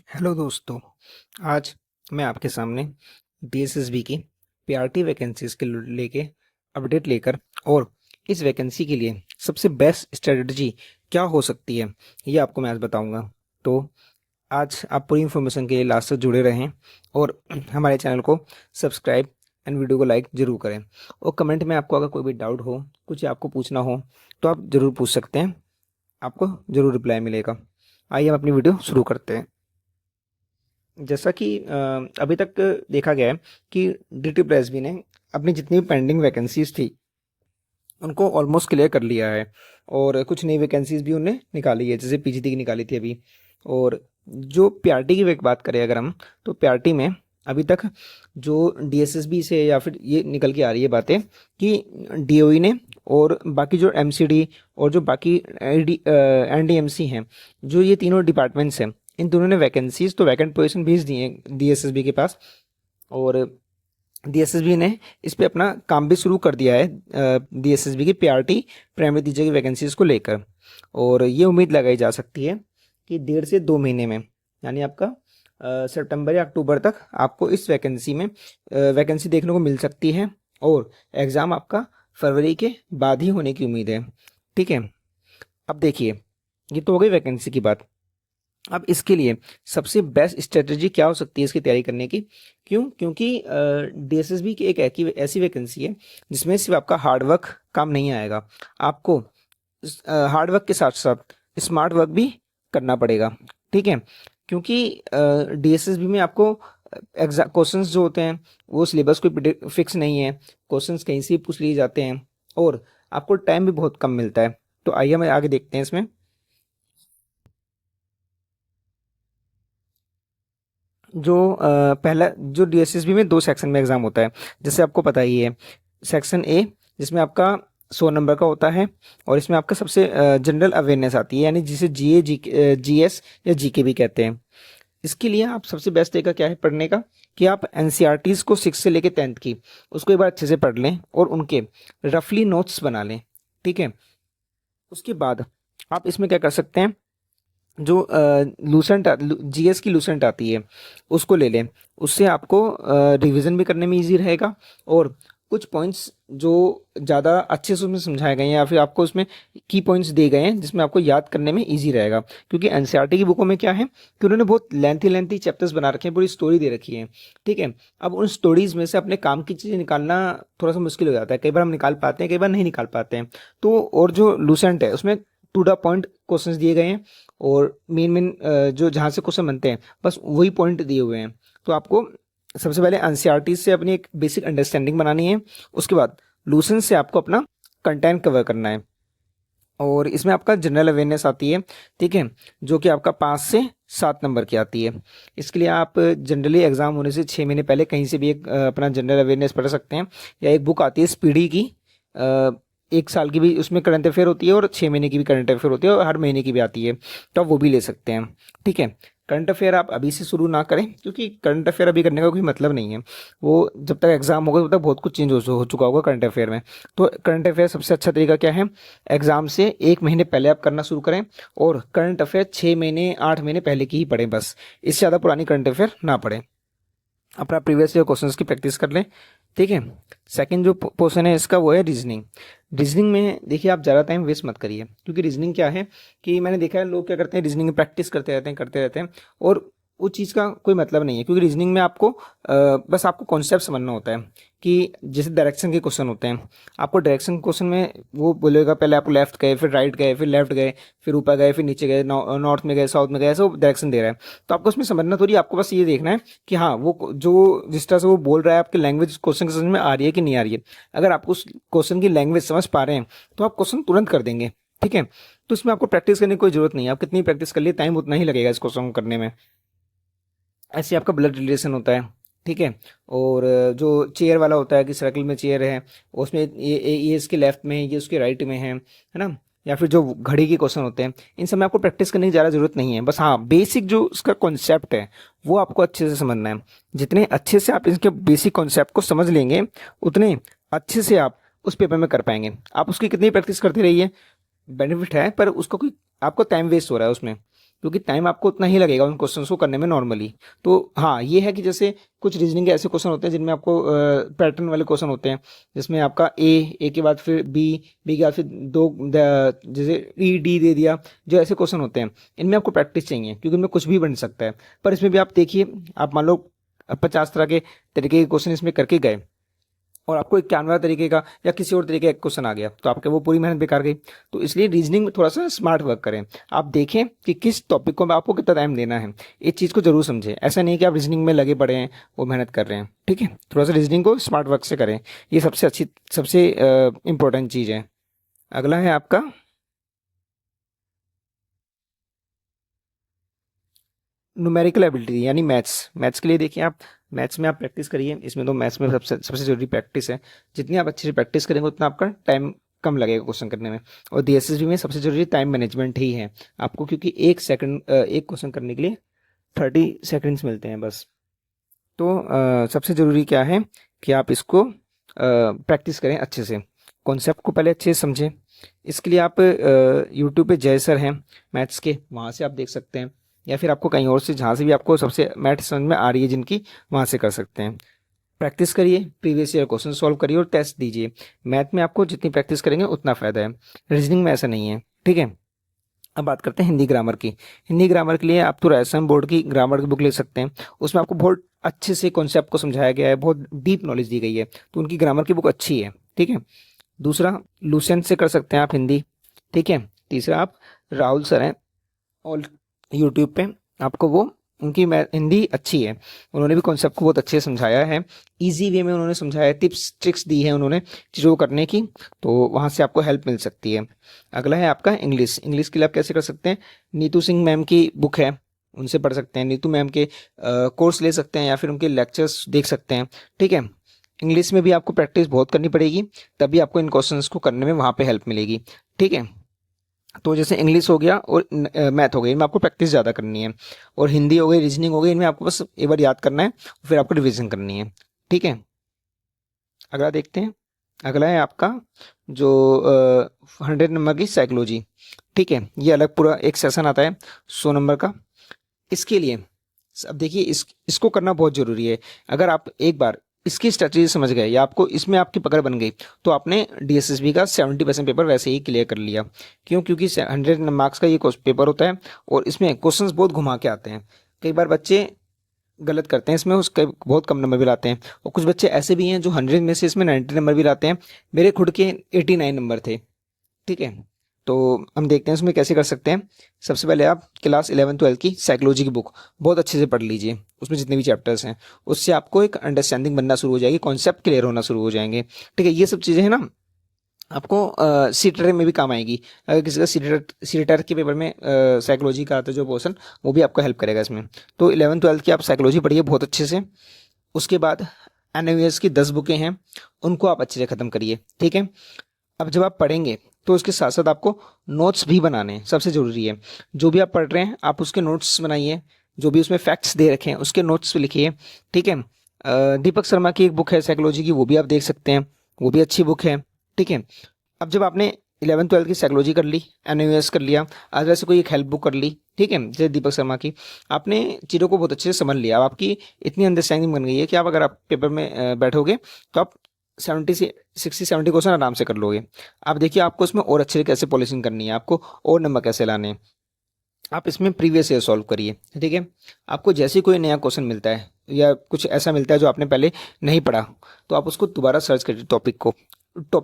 Hello दोस्तों। आज मैं आपके सामने डीएसएसबी की पीआरटी वैकेंसीज के लेके अपडेट लेकर और इस वैकेंसी के लिए सबसे बेस्ट स्ट्रेटजी क्या हो सकती है ये आपको मैं आज बताऊंगा। तो आज आप पूरी इन्फॉर्मेशन के लिए लास्ट तक जुड़े रहें और हमारे चैनल को सब्सक्राइब एंड वीडियो को लाइक जरूर करें। और कमेंट में आपको अगर कोई भी डाउट हो, कुछ आपको पूछना हो तो आप ज़रूर पूछ सकते हैं, आपको ज़रूर रिप्लाई मिलेगा। आइए हम अपनी वीडियो शुरू करते हैं। जैसा कि अभी तक देखा गया है कि डीटी प्रेसबी ने अपनी जितनी भी पेंडिंग वैकेंसीज थी उनको ऑलमोस्ट क्लियर कर लिया है और कुछ नई वैकेंसीज भी उन्हें निकाली है, जैसे पीजीटी की निकाली थी अभी। और जो पीआरटी की बात करें अगर हम, तो पीआरटी में अभी तक जो डीएसएसबी से या फिर ये निकल के आ रही है बातें कि डीओई ने और बाकी जो एमसीडी और जो बाकी एनडीएमसी हैं, जो ये तीनों डिपार्टमेंट्स हैं, इन दोनों ने वैकेंसीज तो वैकेंट पोजीशन भेज दी हैं डीएसएसबी के पास। और डीएसएसबी ने इस पे अपना काम भी शुरू कर दिया है डीएसएसबी की पीआरटी प्राइमरी टीचर की वैकेंसीज को लेकर। और ये उम्मीद लगाई जा सकती है कि 1.5 से 2 महीने में, यानी आपका सितंबर या अक्टूबर तक आपको इस वैकेंसी में वैकेंसी देखने को मिल सकती है। और एग्ज़ाम आपका फरवरी के बाद ही होने की उम्मीद है। ठीक है, अब देखिए, ये तो हो गई वैकेंसी की बात। अब इसके लिए सबसे बेस्ट स्ट्रेटजी क्या हो सकती है इसकी तैयारी करने की? क्यों? क्योंकि डीएसएसबी की एक ऐसी वैकेंसी है जिसमें सिर्फ आपका हार्डवर्क काम नहीं आएगा, आपको हार्डवर्क के साथ साथ स्मार्ट वर्क भी करना पड़ेगा। ठीक है, क्योंकि डीएसएसबी में आपको एग्जाम क्वेश्चंस जो होते हैं वो सिलेबस कोई फिक्स नहीं है, क्वेश्चंस कहीं से भी पूछ लिए जाते हैं और आपको टाइम भी बहुत कम मिलता है। तो आइए हम आगे देखते हैं इसमें। जो पहला जो डीएसएसबी में 2 सेक्शन में एग्जाम होता है, जैसे आपको पता ही है। सेक्शन ए जिसमें आपका 100 नंबर का होता है और इसमें आपका सबसे जनरल अवेयरनेस आती है, यानी जिसे जीएस या जीके भी कहते हैं। इसके लिए आप सबसे बेस्ट तरीका क्या है पढ़ने का, कि आप एनसीईआरटीज को 6 से लेके 10th की उसको एक बार अच्छे से पढ़ लें और उनके रफली नोट्स बना लें। ठीक है, उसके बाद आप इसमें क्या कर सकते हैं, जो लूसेंट जीएस की लूसेंट आती है उसको ले लें। उससे आपको रिवीजन भी करने में इजी रहेगा और कुछ पॉइंट्स जो ज़्यादा अच्छे से उसमें समझाए गए हैं या फिर आपको उसमें की पॉइंट्स दिए गए हैं जिसमें आपको याद करने में इजी रहेगा। क्योंकि एनसीईआरटी की बुकों में क्या है कि उन्होंने बहुत लेंथी चैप्टर्स बना रखे हैं, पूरी स्टोरी दे रखी है। ठीक है, अब उन स्टोरीज में से अपने काम की चीज़ें निकालना थोड़ा सा मुश्किल हो जाता है, कई बार हम निकाल पाते हैं, कई बार नहीं निकाल पाते हैं। तो और जो लूसेंट है उसमें टू द पॉइंट क्वेश्चंस दिए गए हैं और मेन जो जहाँ से क्वेश्चन बनते हैं बस वही पॉइंट दिए हुए हैं। तो आपको सबसे पहले एनसीईआरटी से अपनी एक बेसिक अंडरस्टैंडिंग बनानी है, उसके बाद लूसेंट से आपको अपना कंटेंट कवर करना है और इसमें आपका जनरल अवेयरनेस आती है। ठीक है, जो कि आपका 5 से 7 नंबर की आती है। इसके लिए आप जनरली एग्जाम होने से 6 महीने पहले कहीं से भी एक अपना जनरल अवेयरनेस पढ़ सकते हैं, या एक बुक आती है स्पीडी की, 1 साल की भी उसमें करंट अफेयर होती है और 6 महीने की भी करंट अफेयर होती है और हर महीने की भी आती है, तो आप वो भी ले सकते हैं। ठीक है, करंट अफेयर आप अभी से शुरू ना करें क्योंकि करंट अफेयर अभी करने का कोई मतलब नहीं है, वो जब तक एग्जाम होगा तब तक बहुत कुछ चेंज हो चुका होगा करंट अफेयर में। तो करंट अफेयर सबसे अच्छा तरीका क्या है, एग्जाम से 1 महीने पहले आप करना शुरू करें और करंट अफेयर 6 महीने 8 महीने पहले की ही पढ़ें, बस इससे ज़्यादा पुरानी करंट अफेयर ना पढ़ें। अपना प्रीवियस ईयर क्वेश्चंस की प्रैक्टिस कर लें। ठीक है, सेकंड जो पोर्शन है इसका वो है रीजनिंग। रीजनिंग में देखिए आप ज़्यादा टाइम वेस्ट मत करिए, क्योंकि रीजनिंग क्या है कि मैंने देखा है लोग क्या करते हैं, रीजनिंग में प्रैक्टिस करते रहते हैं और उस चीज़ का कोई मतलब नहीं है। क्योंकि रीजनिंग में आपको बस आपको कॉन्सेप्ट समझना होता है कि जैसे डायरेक्शन के क्वेश्चन होते हैं, आपको डायरेक्शन क्वेश्चन में वो बोलेगा पहले आप लेफ्ट गए, फिर राइट गए, फिर लेफ्ट गए, फिर ऊपर गए, फिर नीचे गए, नॉर्थ में गए, साउथ में गए, ऐसे वो डायरेक्शन दे रहा है। तो आपको उसमें समझना थोड़ी, आपको बस ये देखना है कि हाँ वो जो जिस तरह से वो बोल रहा है आपकी लैंग्वेज क्वेश्चन की समझ में आ रही है कि नहीं आ रही है। अगर आप उस क्वेश्चन की लैंग्वेज समझ पा रहे हैं तो आप क्वेश्चन तुरंत कर देंगे। ठीक है, तो इसमें आपको प्रैक्टिस करने की कोई जरूरत नहीं है, आप कितनी प्रैक्टिस कर लिए टाइम उतना ही लगेगा इस क्वेश्चन को करने में। ऐसे आपका ब्लड रिलेशन होता है। ठीक है, और जो चेयर वाला होता है कि सर्कल में चेयर है, उसमें ये इसके लेफ्ट में है, ये उसके राइट में है ना। या फिर जो घड़ी के क्वेश्चन होते हैं, इन सब में आपको प्रैक्टिस करने की ज़्यादा जरूरत नहीं है, बस हाँ बेसिक जो उसका कॉन्सेप्ट है वो आपको अच्छे से समझना है। जितने अच्छे से आप इसके बेसिक कॉन्सेप्ट को समझ लेंगे उतने अच्छे से आप उस पेपर में कर पाएंगे। आप उसकी कितनी प्रैक्टिस करते रहिए, बेनिफिट है, पर उसका कोई आपको टाइम वेस्ट हो रहा है उसमें, क्योंकि टाइम आपको उतना ही लगेगा उन क्वेश्चंस को करने में नॉर्मली। तो हाँ, ये है कि जैसे कुछ रीजनिंग के ऐसे क्वेश्चन होते हैं जिनमें आपको पैटर्न वाले क्वेश्चन होते हैं, जिसमें आपका ए के बाद फिर बी के बाद फिर जैसे ई डी दे दिया, जो ऐसे क्वेश्चन होते हैं इनमें आपको प्रैक्टिस चाहिए, क्योंकि इनमें कुछ भी बन सकता है। पर इसमें भी आप देखिए, आप मान लो 50 तरह के तरीके के क्वेश्चन इसमें करके गए और आपको 91 तरीके का या किसी और तरीके का क्वेश्चन आ गया, तो आपके वो पूरी मेहनत बेकार गई। तो इसलिए रीजनिंग में थोड़ा सा स्मार्ट वर्क करें। आप देखें कि किस टॉपिक को आपको कितना टाइम देना है, इस चीज़ को जरूर समझें। ऐसा नहीं कि आप रीजनिंग में लगे पड़े हैं, वो मेहनत कर रहे हैं, ठीक है। थोड़ा सा रीजनिंग को स्मार्ट वर्क से करें, ये सबसे अच्छी, सबसे इंपॉर्टेंट चीज़ है। अगला है आपका न्यूमेरिकल एबिलिटी यानी मैथ्स। मैथ्स के लिए देखिए, आप मैथ्स में आप प्रैक्टिस करिए। इसमें तो मैथ्स में सबसे सबसे जरूरी प्रैक्टिस है। जितनी आप अच्छे से प्रैक्टिस करेंगे उतना आपका टाइम कम लगेगा क्वेश्चन करने में। और डीएसएसबी में सबसे जरूरी टाइम मैनेजमेंट ही है आपको, क्योंकि एक क्वेश्चन करने के लिए 30 सेकेंड्स मिलते हैं बस। तो सबसे ज़रूरी क्या है कि आप इसको प्रैक्टिस करें अच्छे से, कॉन्सेप्ट को पहले अच्छे से समझें। इसके लिए आप यूट्यूब पे जय सर हैं मैथ्स के, वहाँ से आप देख सकते हैं, या फिर आपको कहीं और से जहाँ से भी आपको सबसे मैथ समझ में आ रही है जिनकी, वहाँ से कर सकते हैं। प्रैक्टिस करिए, प्रीवियस ईयर क्वेश्चन सॉल्व करिए और टेस्ट दीजिए। मैथ में आपको जितनी प्रैक्टिस करेंगे उतना फ़ायदा है, रीजनिंग में ऐसा नहीं है, ठीक है। अब बात करते हैं हिंदी ग्रामर की। हिंदी ग्रामर के लिए आप तो राजस्थान बोर्ड की ग्रामर की बुक ले सकते हैं, उसमें आपको बहुत अच्छे से कॉन्सेप्ट को समझाया गया है, बहुत डीप नॉलेज दी गई है, तो उनकी ग्रामर की बुक अच्छी है, ठीक है। दूसरा, लूसेंट से कर सकते हैं आप हिंदी, ठीक है। तीसरा, आप राहुल सर हैं और यूट्यूब पे आपको वो, उनकी हिंदी अच्छी है, उन्होंने भी कॉन्सेप्ट को बहुत अच्छे से समझाया है, इजी वे में उन्होंने समझाया है, टिप्स ट्रिक्स दी है उन्होंने चीज़ों को करने की, तो वहाँ से आपको हेल्प मिल सकती है। अगला है आपका इंग्लिश। इंग्लिश के लिए आप कैसे कर सकते हैं, नीतू सिंह मैम की बुक है, उनसे पढ़ सकते हैं। नीतू मैम के कोर्स ले सकते हैं या फिर उनके लेक्चर्स देख सकते हैं, ठीक है। इंग्लिश में भी आपको प्रैक्टिस बहुत करनी पड़ेगी, तभी आपको इन क्वेश्चंस को करने में वहाँ पे हेल्प मिलेगी, ठीक है। तो जैसे इंग्लिश हो गया और मैथ हो गई, इनमें आपको प्रैक्टिस ज़्यादा करनी है। और हिंदी हो गई, रीजनिंग हो गई, इनमें आपको बस एक बार याद करना है, फिर आपको रिवीजन करनी है, ठीक है। अगला देखते हैं। अगला है आपका जो 100 नंबर की साइकोलॉजी, ठीक है। ये अलग पूरा एक सेशन आता है 100 नंबर का। इसके लिए अब देखिए, इसको करना बहुत ज़रूरी है। अगर आप एक बार इसकी स्ट्रेटजी समझ गए या आपको इसमें आपकी पकड़ बन गई, तो आपने डीएसएसबी का 70% पेपर वैसे ही क्लियर कर लिया। क्यों? क्योंकि 100 मार्क्स का ये पेपर होता है और इसमें क्वेश्चंस बहुत घुमा के आते हैं। कई बार बच्चे गलत करते हैं इसमें, उसके बहुत कम नंबर भी लाते हैं, और कुछ बच्चे ऐसे भी हैं जो 100 में से इसमें 90 नंबर भी लाते हैं। मेरे खुद के 89 नंबर थे, ठीक है। तो हम देखते हैं इसमें कैसे कर सकते हैं। सबसे पहले आप क्लास 11-12 की साइकोलॉजी की बुक बहुत अच्छे से पढ़ लीजिए, उसमें जितने भी चैप्टर्स हैं, उससे आपको एक अंडरस्टैंडिंग बनना शुरू हो जाएगी, कॉन्सेप्ट क्लियर होना शुरू हो जाएंगे, ठीक है। ये सब चीज़ें हैं ना, आपको सीटेट में भी काम आएगी। अगर किसी का सीटेट के पेपर में साइकोलॉजी का आता है जो पोर्सन, वो भी आपको हेल्प करेगा इसमें। तो 11-12 की आप साइकोलॉजी पढ़िए बहुत अच्छे से। उसके बाद एनएवीएस की 10 बुकें हैं, उनको आप अच्छे से ख़त्म करिए, ठीक है। अब जब आप पढ़ेंगे तो उसके साथ साथ आपको नोट्स भी बनाने हैं, सबसे ज़रूरी है। जो भी आप पढ़ रहे हैं आप उसके नोट्स बनाइए, जो भी उसमें फैक्ट्स दे रखे हैं उसके नोट्स पे लिखिए, ठीक है। दीपक शर्मा की एक बुक है साइकोलॉजी की, वो भी आप देख सकते हैं, वो भी अच्छी बुक है, ठीक है। अब जब आपने 11-12 की साइकोलॉजी कर ली, एनएवीएस कर लिया, आज वैसे कोई एक हेल्प बुक कर ली, ठीक है, जैसे दीपक शर्मा की, आपने चीज़ों को बहुत अच्छे से समझ लिया। अब आपकी इतनी अंडरस्टैंडिंग बन गई है कि आप अगर आप पेपर में बैठोगे तो आप 60-70 क्वेश्चन आराम से कर लोगे। आप देखिए, आपको इसमें और अच्छे से कैसे पॉलिशिंग करनी है, आपको और नंबर कैसे लाने हैं, आप इसमें प्रीवियस ईयर सॉल्व करिए, ठीक है। आपको जैसे कोई नया क्वेश्चन मिलता है या कुछ ऐसा मिलता है जो आपने पहले नहीं पढ़ा, तो आप उसको दोबारा सर्च करिए, टॉपिक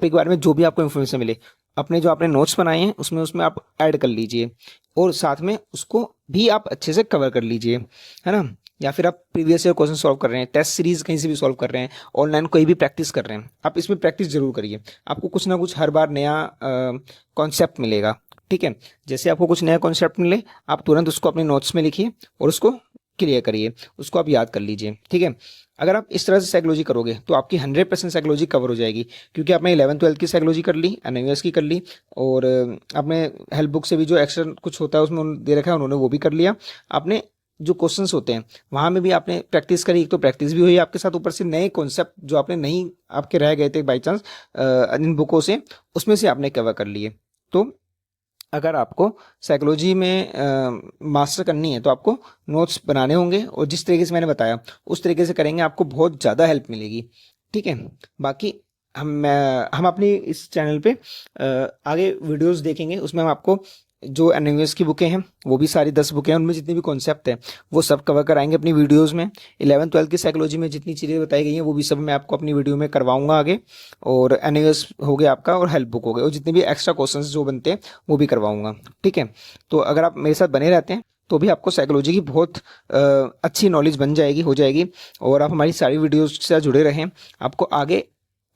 के बारे में जो भी आपको इन्फॉर्मेशन मिले, अपने जो आपने नोट्स बनाए हैं उसमें आप ऐड कर लीजिए, और साथ में उसको भी आप अच्छे से कवर कर लीजिए, है ना। या फिर आप प्रीवियस ईयर क्वेश्चन सॉल्व कर रहे हैं, टेस्ट सीरीज कहीं से भी सॉल्व कर रहे हैं, ऑनलाइन कोई भी प्रैक्टिस कर रहे हैं, आप इसमें प्रैक्टिस जरूर करिए। आपको कुछ ना कुछ हर बार नया कॉन्सेप्ट मिलेगा, ठीक है। जैसे आपको कुछ नया कॉन्सेप्ट मिले, आप तुरंत उसको अपने नोट्स में लिखिए और उसको क्लियर करिए, उसको आप याद कर लीजिए, ठीक है। अगर आप इस तरह से साइकोलॉजी करोगे तो आपकी 100% साइकोलॉजी कवर हो जाएगी, क्योंकि आपने 11-12 की साइकोलॉजी कर ली, एनएवीएस की कर ली, और आपने हेल्प बुक से भी जो एक्स्ट्रा कुछ होता है उसमें दे रखा है उन्होंने वो भी कर लिया। आपने जो क्वेश्चंस होते हैं वहाँ में भी आपने प्रैक्टिस करी, एक तो प्रैक्टिस भी हुई आपके साथ, ऊपर से नए कॉन्सेप्ट जो आपने नहीं आपके रह गए थे बाई चांस इन बुकों से, उसमें से आपने कवर कर लिए। तो अगर आपको साइकोलॉजी में मास्टर करनी है तो आपको नोट्स बनाने होंगे, और जिस तरीके से मैंने बताया उस तरीके से करेंगे आपको बहुत ज़्यादा हेल्प मिलेगी। ठीक है, बाकी हम अपनी इस चैनल पे आगे वीडियोस देखेंगे, उसमें हम आपको जो एनएमएस की बुकें हैं वो भी सारी 10 बुकें हैं, उनमें जितने भी कॉन्सेप्ट हैं वो सब कवर कराएंगे अपनी वीडियोस में। 11th 12th की साइकोलॉजी में जितनी चीज़ें बताई गई हैं वो भी सब मैं आपको अपनी वीडियो में करवाऊंगा आगे। और एनएमएस हो गया आपका, और हेल्प बुक हो गए, और जितने भी एक्स्ट्रा क्वेश्चंस जो बनते हैं वो भी करवाऊंगा। ठीक है, तो अगर आप मेरे साथ बने रहते हैं तो भी आपको साइकोलॉजी की बहुत अच्छी नॉलेज बन जाएगी, हो जाएगी। और आप हमारी सारी वीडियोस से जुड़े रहें, आपको आगे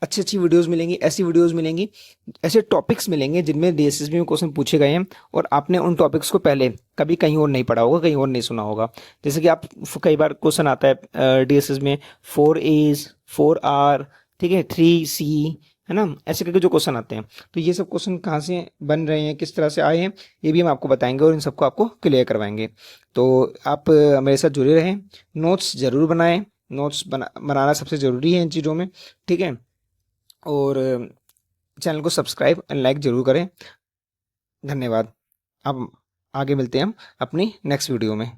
अच्छी अच्छी वीडियोस मिलेंगी, ऐसी वीडियोस मिलेंगी, ऐसे टॉपिक्स मिलेंगे जिनमें डीएसएसबी में क्वेश्चन पूछे गए हैं और आपने उन टॉपिक्स को पहले कभी कहीं और नहीं पढ़ा होगा, कहीं और नहीं सुना होगा। जैसे कि आप कई बार क्वेश्चन आता है डीएसएस में 4A's 4R, ठीक है, 3C, है ना, ऐसे करके जो क्वेश्चन आते हैं, तो ये सब क्वेश्चन कहाँ से बन रहे हैं, किस तरह से आए हैं, ये भी हम आपको बताएंगे और इन सबको आपको क्लियर करवाएंगे। तो आप मेरे साथ जुड़े रहें, नोट्स ज़रूर बनाएं, नोट्स बनाना सबसे ज़रूरी है इन चीज़ों में। ठीक है, और चैनल को सब्सक्राइब एंड लाइक ज़रूर करें। धन्यवाद। अब आगे मिलते हैं हम अपनी नेक्स्ट वीडियो में।